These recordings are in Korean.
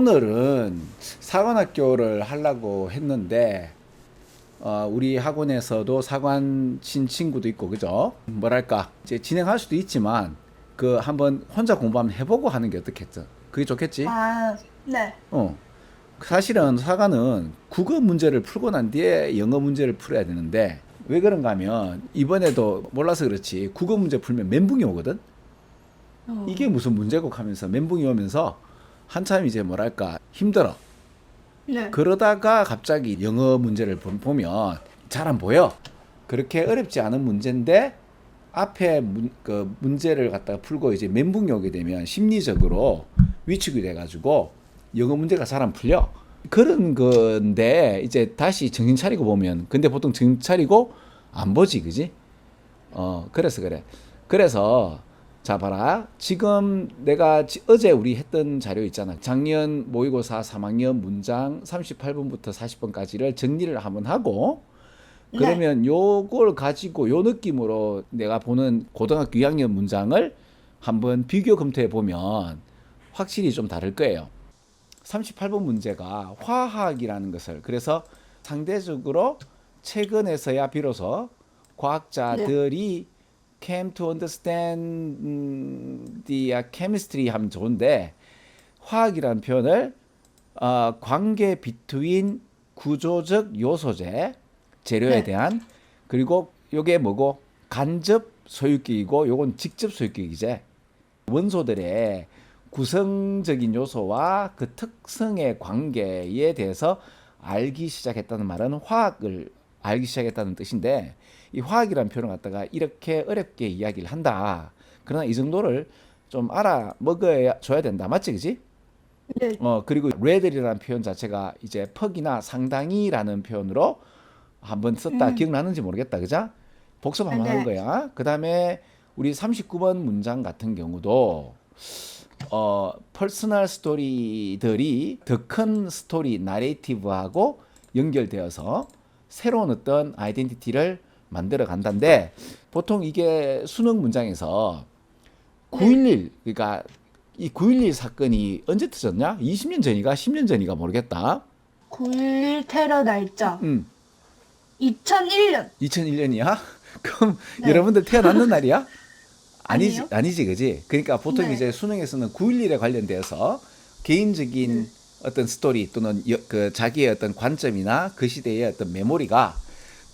오늘은 사관학교를 하려고 했는데 우리 학원에서도 사관 신 친구도 있고 그죠? 뭐랄까 이제 진행할 수도 있지만 그 한번 혼자 공부 한번 해보고 하는 게 어떻겠죠? 그게 좋겠지? 아, 네. 어. 사실은 사관은 국어 문제를 풀고 난 뒤에 영어 문제를 풀어야 되는데 왜 그런가 하면 이번에도 몰라서 그렇지 국어 문제 풀면 멘붕이 오거든? 이게 어, 무슨 문제고 하면서 멘붕이 오면서 한참 이제 뭐랄까 힘들어. 네. 그러다가 갑자기 영어 문제를 보면 잘 안 보여. 그렇게 어렵지 않은 문제인데 앞에 그 문제를 갖다가 풀고 이제 멘붕이 오게 되면 심리적으로 위축이 돼가지고 영어 문제가 잘 안 풀려. 그런 건데 이제 다시 정신 차리고 보면 근데 보통 정신 차리고 안 보지, 그지? 그래서 그래. 그래서 자 봐라. 지금 내가 어제 우리 했던 자료 있잖아. 작년 모의고사 3학년 문장 38번부터 40번까지를 정리를 한번 하고 네. 그러면 요걸 가지고 요 느낌으로 내가 보는 고등학교 2학년 문장을 한번 비교 검토해 보면 확실히 좀 다를 거예요. 38번 문제가 화학이라는 것을 그래서 상대적으로 최근에서야 비로소 네. 과학자들이 came to understand the chemistry 하면 좋은데 화학이라는 표현을 관계 between 구조적 요소제 재료에 네. 대한 그리고 요게 뭐고 간접 소유격이고 요건 직접 소유격이제 원소들의 구성적인 요소와 그 특성의 관계에 대해서 알기 시작했다는 말은 화학을 알기 시작했다는 뜻인데 이 화학이라는 표현을 갖다가 이렇게 어렵게 이야기를 한다. 그러나 이 정도를 좀 알아 먹어야 줘야 된다. 맞지, 그지? 네. 그리고 레들이라는 표현 자체가 이제 퍽이나 상당히라는 표현으로 한번 썼다. 음, 기억나는지 모르겠다. 그죠? 복습 한번 하는 네. 거야. 그 다음에 우리 39번 문장 같은 경우도 퍼스널 스토리들이 더 큰 스토리 나레이티브하고 연결되어서 새로운 어떤 아이덴티티를 만들어 간다는데 보통 이게 수능 문장에서 네. 9.11 그러니까 이 9.11 사건이 언제 터졌냐? 20년 전이가 10년 전이가 모르겠다. 9.11 테러 날짜. 음, 2001년. 2001년이야? 그럼 네. 여러분들 태어났는 날이야? 아니지, 아니에요? 아니지, 그지? 그러니까 보통 네. 이제 수능에서는 9.11에 관련돼서 개인적인 네. 어떤 스토리 또는 그 자기의 어떤 관점이나 그 시대의 어떤 메모리가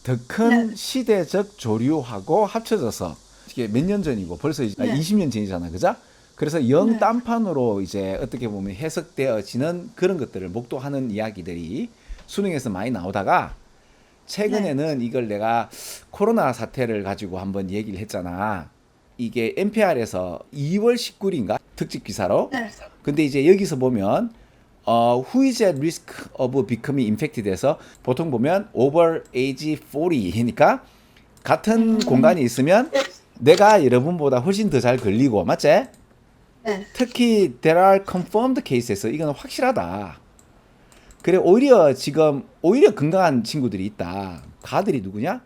더 네. 큰 시대적 조류하고 합쳐져서 이게 몇 년 전이고 벌써 네. 20년 전이잖아, 그죠? 그래서 영 네. 딴판으로 이제 어떻게 보면 해석되어지는 그런 것들을 목도하는 이야기들이 수능에서 많이 나오다가 네. 최근에는 이걸 내가 코로나 사태를 가지고 한번 얘기를 했잖아. 이게 NPR에서 2월 19일인가 특집 기사로. 네. 근데 이제 여기서 보면 who is at risk of becoming infected에서 보통 보면 over age 40이니까 같은 음, 공간에 있으면 내가 여러분보다 훨씬 더 잘 걸리고 맞지? 네. 특히 there are confirmed cases에서 이건 확실하다. 그래 오히려 지금 오히려 건강한 친구들이 있다. 가들이 누구냐?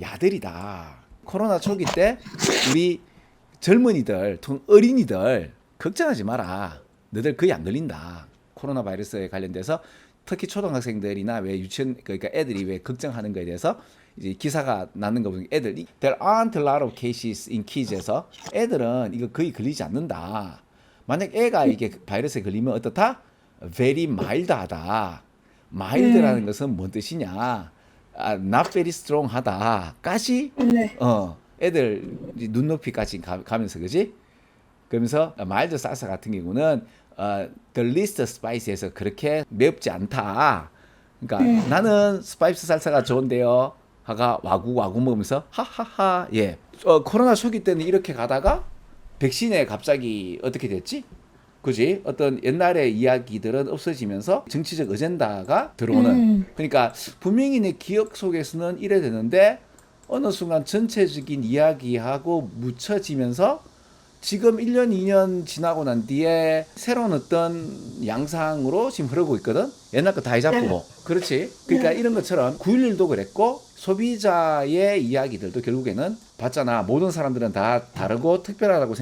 야들이다. 코로나 초기 때 우리 젊은이들, 어린이들 걱정하지 마라. 너들 거의 안 걸린다. 코로나 바이러스에 관련돼서 특히 초등학생들이나 왜 유치원 그러니까 애들이 왜 걱정하는 거에 대해서 이제 기사가 나는 거 보면 애들 there aren't a lot of cases in kids에서 애들은 이거 거의 걸리지 않는다. 만약 애가 이게 바이러스에 걸리면 어떻다? very mild하다. mild라는 음, 것은 뭔 뜻이냐? not very strong하다까지 네. 애들 눈높이까지 가면서 그지? 그러면서 마일드 살사 같은 경우는 the least spicy에서 그렇게 맵지 않다. 그러니까 나는 스파이스 살사가 좋은데요. 하가 와구 와구 먹으면서 하하하 예. 코로나 초기 때는 이렇게 가다가 백신에 갑자기 어떻게 됐지? 그지? 어떤 옛날의 이야기들은 없어지면서 정치적 어젠다가 들어오는. 음, 그러니까 분명히 내 기억 속에서는 이래 되는데 어느 순간 전체적인 이야기하고 묻혀지면서 지금 1년, 2년 지나고 난 뒤에 새로운 어떤 양상으로 지금 흐르고 있거든? 옛날 거 다 네. 잊어보고. 그렇지? 그러니까 네. 이런 것처럼 9.11도 그랬고, 소비자의 이야기들도 결국에는 봤잖아. 모든 사람들은 다 다르고 특별하다고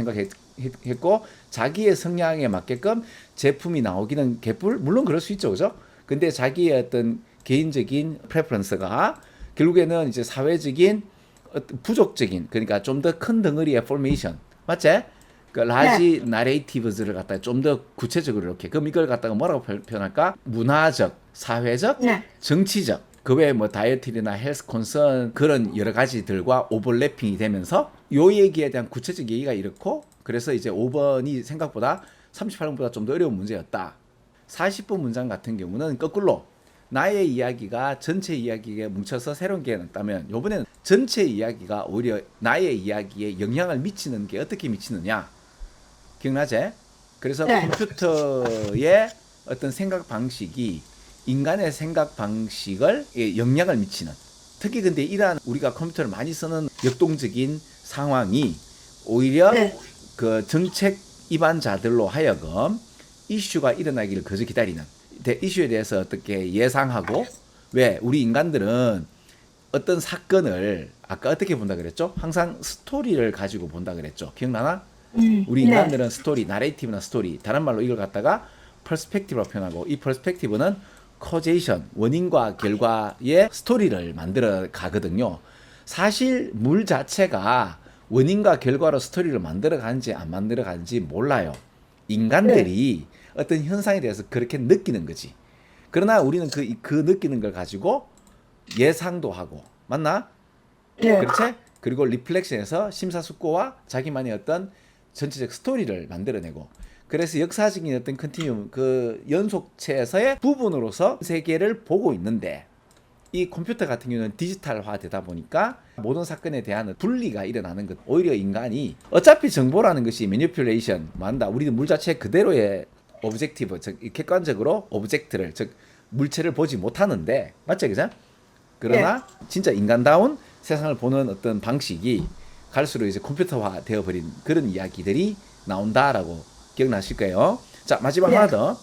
했고 자기의 성향에 맞게끔 제품이 나오기는 개뿔 물론 그럴 수 있죠, 그죠? 근데 자기의 어떤 개인적인 프레퍼런스가 결국에는 이제 사회적인 부족적인 그러니까 좀 더 큰 덩어리의 포메이션 맞지? 그 라지 나레이티브즈를 갖다가 좀 더 구체적으로 이렇게 그럼 이걸 갖다가 뭐라고 표현할까? 문화적, 사회적, 네. 정치적 그 외에 뭐 다이어트리나 헬스 콘선 그런 여러 가지들과 오버래핑이 되면서 요 얘기에 대한 구체적 얘기가 이렇고 그래서 이제 5번이 생각보다 38번보다 좀 더 어려운 문제였다. 40번 문장 같은 경우는 거꾸로 나의 이야기가 전체 이야기에 뭉쳐서 새로운 게 났다면 이번에는 전체 이야기가 오히려 나의 이야기에 영향을 미치는 게 어떻게 미치느냐 기억나지? 그래서 네. 컴퓨터의 어떤 생각 방식이 인간의 생각 방식을 영향을 미치는 특히 근데 이러한 우리가 컴퓨터를 많이 쓰는 역동적인 상황이 오히려 네. 그 정책 입안자들로 하여금 이슈가 일어나기를 거저 기다리는 이슈에 대해서 어떻게 예상하고 왜 우리 인간들은 어떤 사건을 아까 어떻게 본다 그랬죠? 항상 스토리를 가지고 본다 그랬죠. 기억나나? 우리 인간들은 스토리, 나레이티브나 스토리 다른 말로 이걸 갖다가 퍼스펙티브로 표현하고 이 퍼스펙티브는 커제이션, 원인과 결과의 스토리를 만들어 가거든요. 사실 물 자체가 원인과 결과로 스토리를 만들어 가는지 안 만들어 가는지 몰라요. 인간들이 어떤 현상에 대해서 그렇게 느끼는 거지. 그러나 우리는 그 느끼는 걸 가지고 예상도 하고 맞나? 네. 그렇지? 그리고 리플렉션에서 심사숙고와 자기만의 어떤 전체적 스토리를 만들어내고 그래서 역사적인 어떤 컨티뉴um 그 연속체에서의 부분으로서 세계를 보고 있는데 이 컴퓨터 같은 경우는 디지털화 되다 보니까 모든 사건에 대한 분리가 일어나는 것 오히려 인간이 어차피 정보라는 것이 매니플레이션 뭐한다 우리는 물 자체 그대로의 오브젝티브 즉 객관적으로 오브젝트를 즉 물체를 보지 못하는데 맞죠 그죠? 그러나 진짜 인간다운 세상을 보는 어떤 방식이 갈수록 이제 컴퓨터화 되어버린 그런 이야기들이 나온다라고 기억나실 거예요. 자 마지막 하나 더